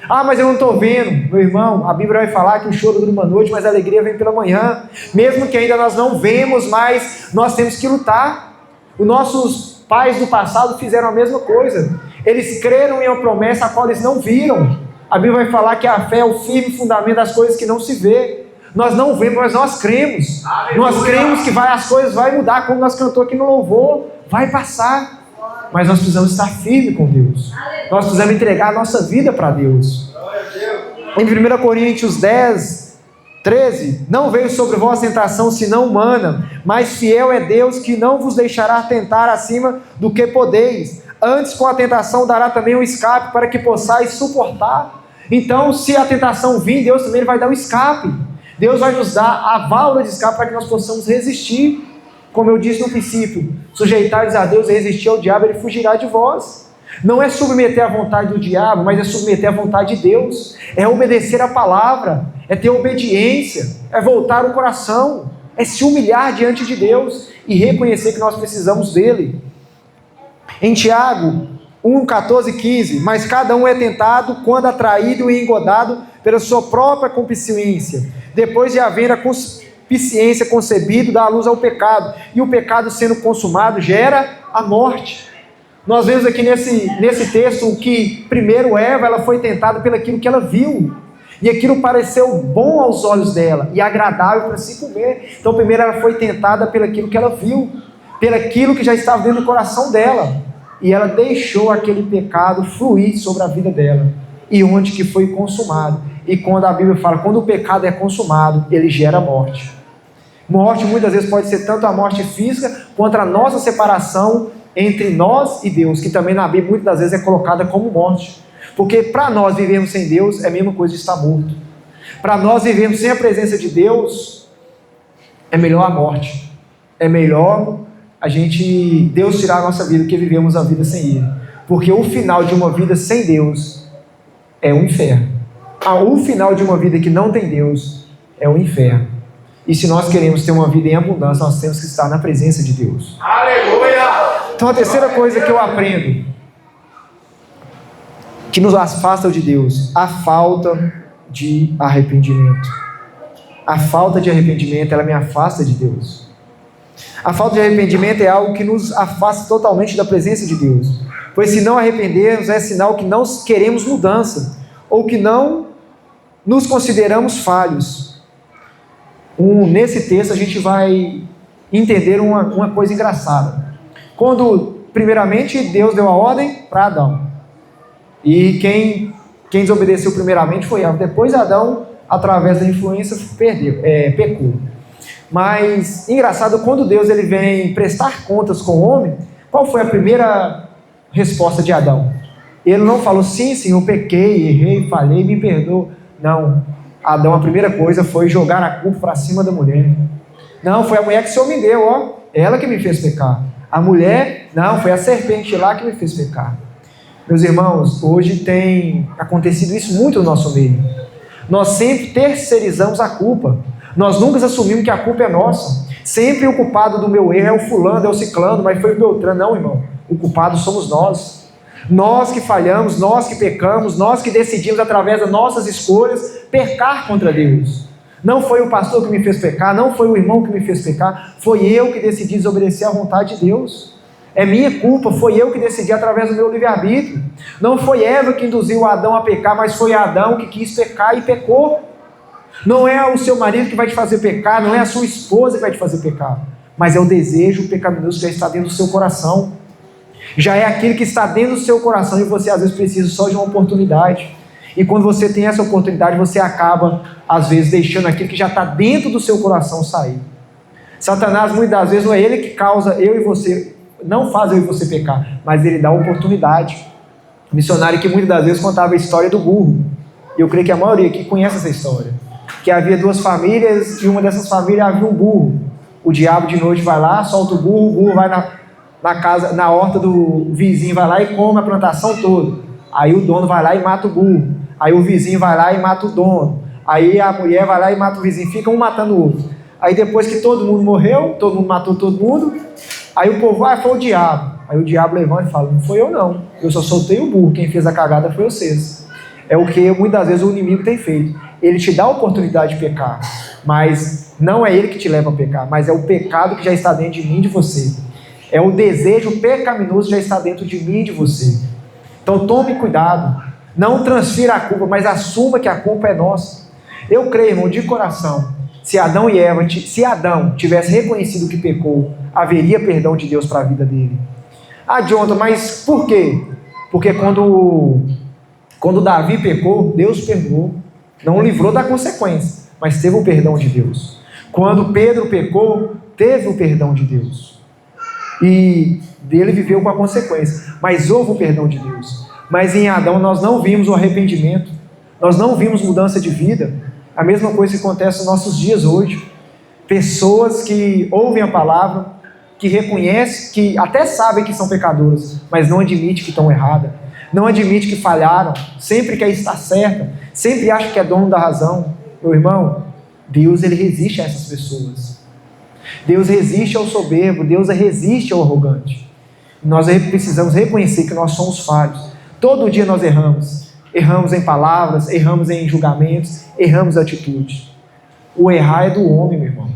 Ah, mas eu não estou vendo. Meu irmão, a Bíblia vai falar que o choro dura uma noite, mas a alegria vem pela manhã. Mesmo que ainda nós não vemos, mas nós temos que lutar. Os nossos pais do passado fizeram a mesma coisa. Eles creram em uma promessa a qual eles não viram. A Bíblia vai falar que a fé é o firme fundamento das coisas que não se vê. Nós não vemos, mas nós cremos. Aleluia. Nós cremos que as coisas vão mudar, como nós cantamos aqui no louvor. Vai passar. Mas nós precisamos estar firmes com Deus. Nós precisamos entregar a nossa vida para Deus. Em 1 Coríntios 10, 13: não veio sobre vós tentação senão humana, mas fiel é Deus que não vos deixará tentar acima do que podeis. Antes com a tentação dará também um escape para que possais suportar. Então, se a tentação vir, Deus também vai dar um escape. Deus vai nos dar a válvula de escape para que nós possamos resistir. Como eu disse no princípio, sujeitai-vos a Deus e resistir ao diabo, ele fugirá de vós. Não é submeter à vontade do diabo, mas é submeter à vontade de Deus. É obedecer a palavra, é ter obediência, é voltar o coração, é se humilhar diante de Deus e reconhecer que nós precisamos dele. Em Tiago 1, 14 e 15: mas cada um é tentado quando atraído e engodado pela sua própria concupiscência. Depois de haver a concupiscência concebido, dá a luz ao pecado, e o pecado sendo consumado gera a morte. Nós vemos aqui nesse texto que primeiro Eva ela foi tentada pelaquilo que ela viu, e aquilo pareceu bom aos olhos dela e agradável para se comer. Então primeiro ela foi tentada pelaquilo que ela viu, pelaquilo que já estava dentro do coração dela, e ela deixou aquele pecado fluir sobre a vida dela, e onde que foi consumado. E quando a Bíblia fala, quando o pecado é consumado, ele gera morte. Morte muitas vezes pode ser tanto a morte física, quanto a nossa separação entre nós e Deus, que também na Bíblia muitas das vezes é colocada como morte. Porque para nós vivermos sem Deus é a mesma coisa de estar morto. Para nós vivermos sem a presença de Deus, é melhor a morte. É melhor Deus tirar a nossa vida do que vivemos a vida sem Ele. Porque o final de uma vida sem Deus é o inferno. O final de uma vida que não tem Deus é o inferno. E se nós queremos ter uma vida em abundância, nós temos que estar na presença de Deus. Aleluia! Então a terceira coisa que eu aprendo, que nos afasta de Deus, a falta de arrependimento. A falta de arrependimento, ela me afasta de Deus. A falta de arrependimento é algo que nos afasta totalmente da presença de Deus. Pois se não arrependermos, é sinal que não queremos mudança, ou que não nos consideramos falhos. Nesse texto a gente vai entender uma coisa engraçada. Quando, primeiramente, Deus deu a ordem para Adão. E quem desobedeceu primeiramente foi Eva. Depois Adão, através da influência, pecou. Mas, engraçado, quando Deus ele vem prestar contas com o homem, qual foi a primeira resposta de Adão? Ele não falou, sim, Senhor, pequei, errei, falhei, me perdoa. Não. Adão, a primeira coisa foi jogar a culpa para cima da mulher. Não, foi a mulher que o Senhor me deu, ó. Ela que me fez pecar. A mulher, não, foi a serpente lá que me fez pecar. Meus irmãos, hoje tem acontecido isso muito no nosso meio. Nós sempre terceirizamos a culpa. Nós nunca assumimos que a culpa é nossa. Sempre o culpado do meu erro é o fulano, é o ciclano, mas foi o Beltrano. Não, irmão. O culpado somos nós. Nós que falhamos, nós que pecamos, nós que decidimos através das nossas escolhas pecar contra Deus. Não foi o pastor que me fez pecar, não foi o irmão que me fez pecar, foi eu que decidi desobedecer à vontade de Deus. É minha culpa, foi eu que decidi através do meu livre-arbítrio. Não foi Eva que induziu Adão a pecar, mas foi Adão que quis pecar e pecou. Não é o seu marido que vai te fazer pecar, não é a sua esposa que vai te fazer pecar, mas é o desejo pecaminoso que já está dentro do seu coração. Já é aquilo que está dentro do seu coração e você às vezes precisa só de uma oportunidade. E quando você tem essa oportunidade, você acaba, às vezes, deixando aquilo que já está dentro do seu coração sair. Satanás, muitas das vezes, não é ele que causa eu e você, não faz eu e você pecar, mas ele dá oportunidade. O missionário que muitas das vezes contava a história do burro. E eu creio que a maioria aqui conhece essa história. Que havia duas famílias e uma dessas famílias havia um burro. O diabo de noite vai lá, solta o burro vai na casa, na horta do vizinho, vai lá e come a plantação toda. Aí o dono vai lá e mata o burro. Aí o vizinho vai lá e mata o dono. Aí a mulher vai lá e mata o vizinho. Fica um matando o outro. Aí depois que todo mundo morreu, todo mundo matou todo mundo, aí o povo, foi o diabo. Aí o diabo levanta e fala, não foi eu não. Eu só soltei o burro. Quem fez a cagada foi vocês. É o que muitas vezes o inimigo tem feito. Ele te dá a oportunidade de pecar. Mas não é ele que te leva a pecar. Mas é o pecado que já está dentro de mim e de você. É o desejo pecaminoso que já está dentro de mim e de você. Então tome cuidado. Não transfira a culpa, mas assuma que a culpa é nossa. Eu creio, irmão, de coração, se Adão e Eva, se Adão tivesse reconhecido que pecou, haveria perdão de Deus para a vida dele. Ah, Jonathan, mas por quê? Porque quando Davi pecou, Deus perdoou. Não o livrou da consequência, mas teve o perdão de Deus. Quando Pedro pecou, teve o perdão de Deus. E dele viveu com a consequência, mas houve o perdão de Deus. Mas em Adão nós não vimos o arrependimento, nós não vimos mudança de vida. A mesma coisa que acontece nos nossos dias hoje. Pessoas que ouvem a palavra, que reconhecem, que até sabem que são pecadoras, mas não admitem que estão erradas, não admitem que falharam, sempre quer estar certa, sempre acha que é dono da razão. Meu irmão, Deus ele resiste a essas pessoas. Deus resiste ao soberbo, Deus resiste ao arrogante. Nós precisamos reconhecer que nós somos falhos. Todo dia nós erramos. Erramos em palavras, erramos em julgamentos, erramos em atitudes. O errar é do homem, meu irmão.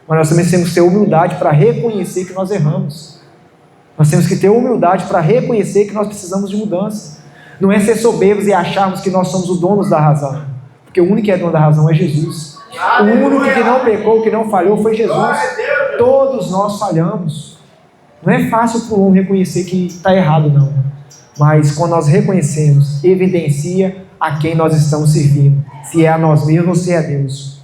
Mas nós também temos que ter humildade para reconhecer que nós erramos. Nós temos que ter humildade para reconhecer que nós precisamos de mudança. Não é ser soberbos e acharmos que nós somos os donos da razão. Porque o único que é dono da razão é Jesus. O único que não pecou, que não falhou foi Jesus. Todos nós falhamos. Não é fácil para o homem reconhecer que está errado, não. Mas quando nós reconhecemos, evidencia a quem nós estamos servindo. Se é a nós mesmos ou se é a Deus.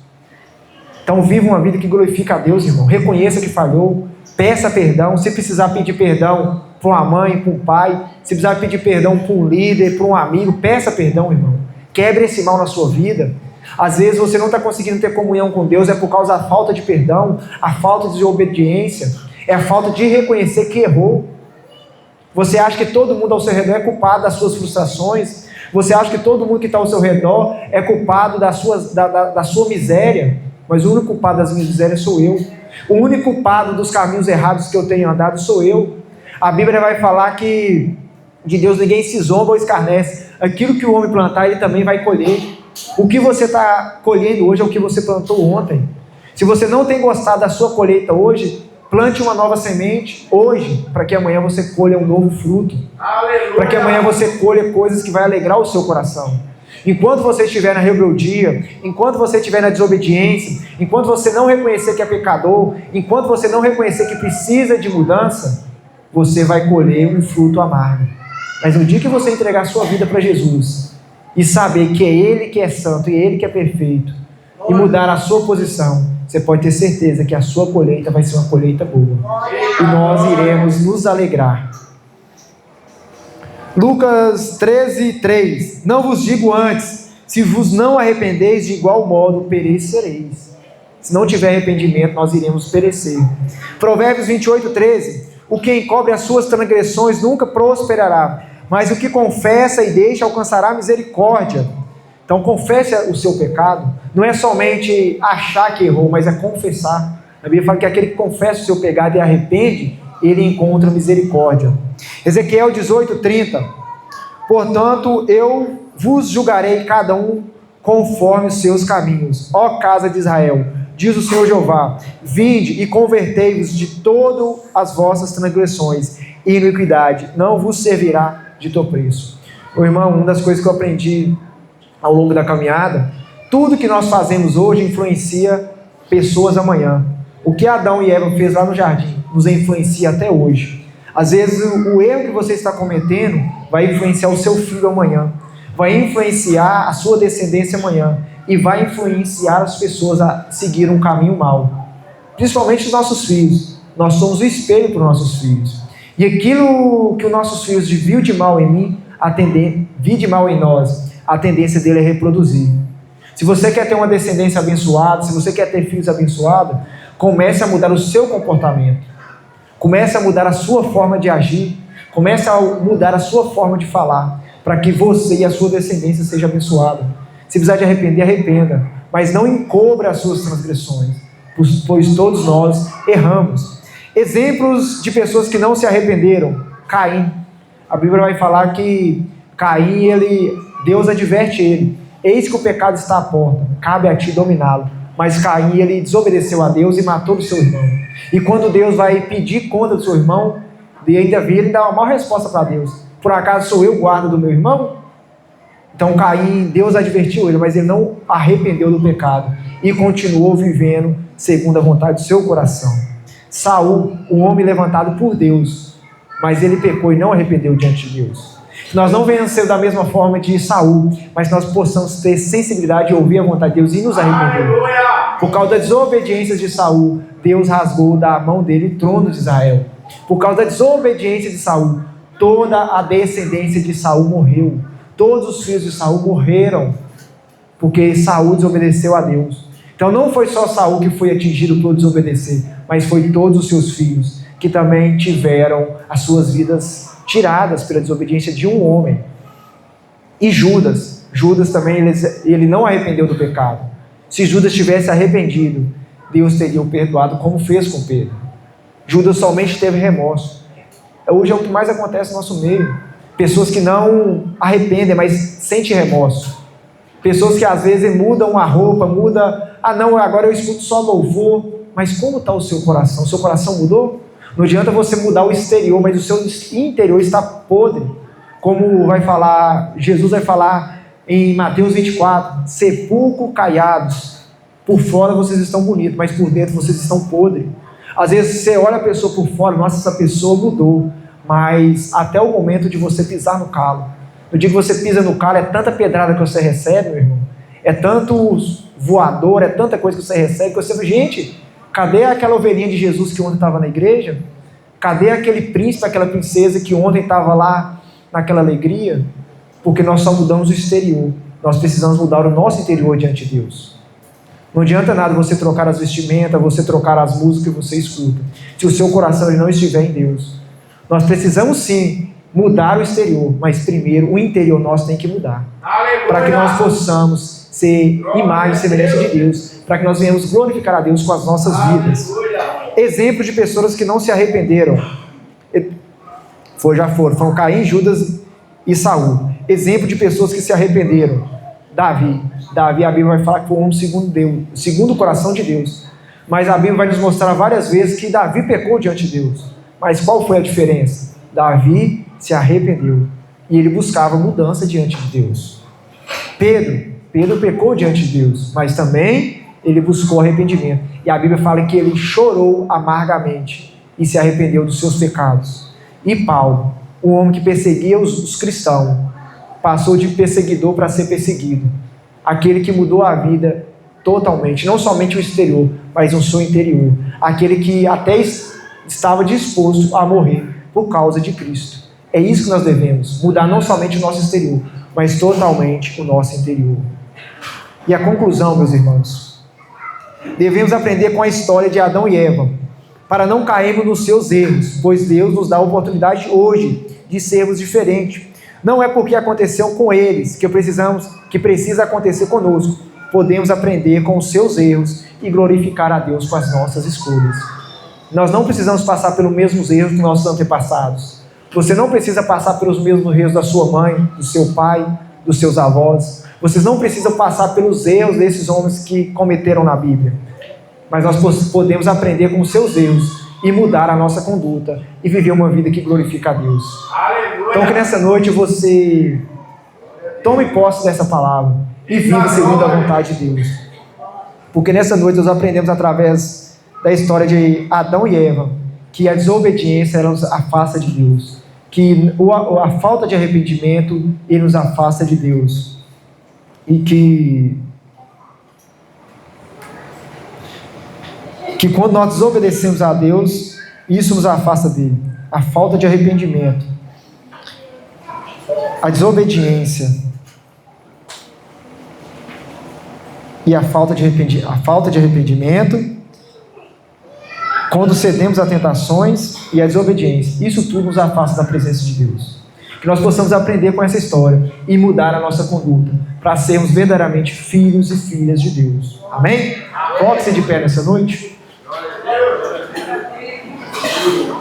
Então viva uma vida que glorifica a Deus, irmão. Reconheça que falhou. Peça perdão. Se precisar pedir perdão para uma mãe, para um pai. Se precisar pedir perdão para um líder, para um amigo. Peça perdão, irmão. Quebre esse mal na sua vida. Às vezes você não está conseguindo ter comunhão com Deus. É por causa da falta de perdão. A falta de obediência. É a falta de reconhecer que errou. Você acha que todo mundo ao seu redor é culpado das suas frustrações? Você acha que todo mundo que está ao seu redor é culpado da sua miséria? Mas o único culpado das minhas misérias sou eu. O único culpado dos caminhos errados que eu tenho andado sou eu. A Bíblia vai falar que de Deus ninguém se zomba ou escarnece. Aquilo que o homem plantar, ele também vai colher. O que você está colhendo hoje é o que você plantou ontem. Se você não tem gostado da sua colheita hoje, plante uma nova semente hoje, para que amanhã você colha um novo fruto. Para que amanhã você colha coisas que vai alegrar o seu coração. Enquanto você estiver na rebeldia, enquanto você estiver na desobediência, enquanto você não reconhecer que é pecador, enquanto você não reconhecer que precisa de mudança, você vai colher um fruto amargo. Mas no dia que você entregar a sua vida para Jesus e saber que é Ele que é santo e Ele que é perfeito, e mudar a sua posição, você pode ter certeza que a sua colheita vai ser uma colheita boa. E nós iremos nos alegrar. Lucas 13:3. Não vos digo antes, se vos não arrependeis, de igual modo perecereis. Se não tiver arrependimento, nós iremos perecer. Provérbios 28:13. O que encobre as suas transgressões nunca prosperará, mas o que confessa e deixa alcançará misericórdia. Então confesse o seu pecado. Não é somente achar que errou, mas é confessar. A Bíblia fala que aquele que confessa o seu pecado e arrepende, ele encontra misericórdia. Ezequiel 18:30. Portanto, eu vos julgarei cada um conforme os seus caminhos. Ó casa de Israel, diz o Senhor Jeová, vinde e convertei-vos de todas as vossas transgressões e iniquidade, não vos servirá de tropeço. Meu irmão, uma das coisas que eu aprendi ao longo da caminhada, tudo que nós fazemos hoje influencia pessoas amanhã. O que Adão e Eva fez lá no jardim nos influencia até hoje. Às vezes o erro que você está cometendo vai influenciar o seu filho amanhã, vai influenciar a sua descendência amanhã e vai influenciar as pessoas a seguir um caminho mau, principalmente os nossos filhos. Nós somos o espelho para os nossos filhos, e aquilo que os nossos filhos viu de mal em mim, vi de mal em nós, a tendência dele é reproduzir. Se você quer ter uma descendência abençoada, se você quer ter filhos abençoados, comece a mudar o seu comportamento, comece a mudar a sua forma de agir, comece a mudar a sua forma de falar, para que você e a sua descendência seja abençoada. Se precisar de arrepender, arrependa, mas não encobra as suas transgressões, pois todos nós erramos. Exemplos de pessoas que não se arrependeram. Caim. A Bíblia vai falar que Caim, Deus adverte ele: eis que o pecado está à porta, cabe a ti dominá-lo. Mas Caim, ele desobedeceu a Deus e matou o seu irmão. E quando Deus vai pedir conta do seu irmão, ele dá uma má resposta para Deus: por acaso sou eu guarda do meu irmão? Então Caim, Deus advertiu ele, mas ele não arrependeu do pecado e continuou vivendo segundo a vontade do seu coração. Saul, um homem levantado por Deus, mas ele pecou e não arrependeu diante de Deus. Que nós não venhamos ser da mesma forma de Saul, mas nós possamos ter sensibilidade de ouvir a vontade de Deus e nos arrepender. Por causa da desobediência de Saul, Deus rasgou da mão dele o trono de Israel. Por causa da desobediência de Saul, toda a descendência de Saul morreu. Todos os filhos de Saul morreram, porque Saul desobedeceu a Deus. Então não foi só Saul que foi atingido por desobedecer, mas foi todos os seus filhos, que também tiveram as suas vidas tiradas pela desobediência de um homem. E Judas também, ele não arrependeu do pecado. Se Judas tivesse arrependido, Deus teria o perdoado, como fez com Pedro. Judas somente teve remorso. Hoje é o que mais acontece no nosso meio. Pessoas que não arrependem, mas sentem remorso. Pessoas que às vezes mudam a roupa, não, agora eu escuto só louvor. Mas como está o seu coração? O seu coração mudou? Não adianta você mudar o exterior, mas o seu interior está podre. Como Jesus vai falar em Mateus 24, sepulcro caiados. Por fora vocês estão bonitos, mas por dentro vocês estão podres. Às vezes você olha a pessoa por fora, nossa, essa pessoa mudou. Mas até o momento de você pisar no calo. No dia que você pisa no calo, é tanta pedrada que você recebe, meu irmão. É tanto voador, é tanta coisa que você recebe, que você fala: gente, cadê aquela ovelhinha de Jesus que ontem estava na igreja? Cadê aquele príncipe, aquela princesa que ontem estava lá naquela alegria? Porque nós só mudamos o exterior. Nós precisamos mudar o nosso interior diante de Deus. Não adianta nada você trocar as vestimentas, você trocar as músicas que você escuta, se o seu coração não estiver em Deus. Nós precisamos sim mudar o exterior, mas primeiro o interior nosso tem que mudar. Para que nós possamos ser imagem e semelhança de Deus, para que nós venhamos glorificar a Deus com as nossas vidas. Exemplo de pessoas que não se arrependeram. Foram Caim, Judas e Saul. Exemplo de pessoas que se arrependeram. Davi, a Bíblia vai falar que foi um homem segundo Deus, segundo o coração de Deus. Mas a Bíblia vai nos mostrar várias vezes que Davi pecou diante de Deus. Mas qual foi a diferença? Davi se arrependeu e ele buscava mudança diante de Deus. Pedro pecou diante de Deus, mas também ele buscou arrependimento. E a Bíblia fala que ele chorou amargamente e se arrependeu dos seus pecados. E Paulo, um homem que perseguia os cristãos, passou de perseguidor para ser perseguido. Aquele que mudou a vida totalmente, não somente o exterior, mas o seu interior. Aquele que até estava disposto a morrer por causa de Cristo. É isso que nós devemos, mudar não somente o nosso exterior, mas totalmente o nosso interior. E a conclusão, meus irmãos, devemos aprender com a história de Adão e Eva, para não cairmos nos seus erros, pois Deus nos dá a oportunidade hoje de sermos diferentes. Não é porque aconteceu com eles que precisa acontecer conosco. Podemos aprender com os seus erros e glorificar a Deus com as nossas escolhas. Nós não precisamos passar pelos mesmos erros dos nossos antepassados. Você não precisa passar pelos mesmos erros da sua mãe, do seu pai, dos seus avós. Vocês não precisam passar pelos erros desses homens que cometeram na Bíblia. Mas nós podemos aprender com os seus erros e mudar a nossa conduta e viver uma vida que glorifica a Deus. Aleluia. Então que nessa noite você tome posse dessa palavra e viva segundo a vontade de Deus. Porque nessa noite nós aprendemos através da história de Adão e Eva que a desobediência ela nos afasta de Deus, que a falta de arrependimento ele nos afasta de Deus, e que quando nós desobedecemos a Deus, isso nos afasta dele. A falta de arrependimento, a desobediência e a falta de arrependimento, quando cedemos a tentações e a desobediência, isso tudo nos afasta da presença de Deus. Que nós possamos aprender com essa história e mudar a nossa conduta para sermos verdadeiramente filhos e filhas de Deus. Amém? Coloque-se de pé nessa noite.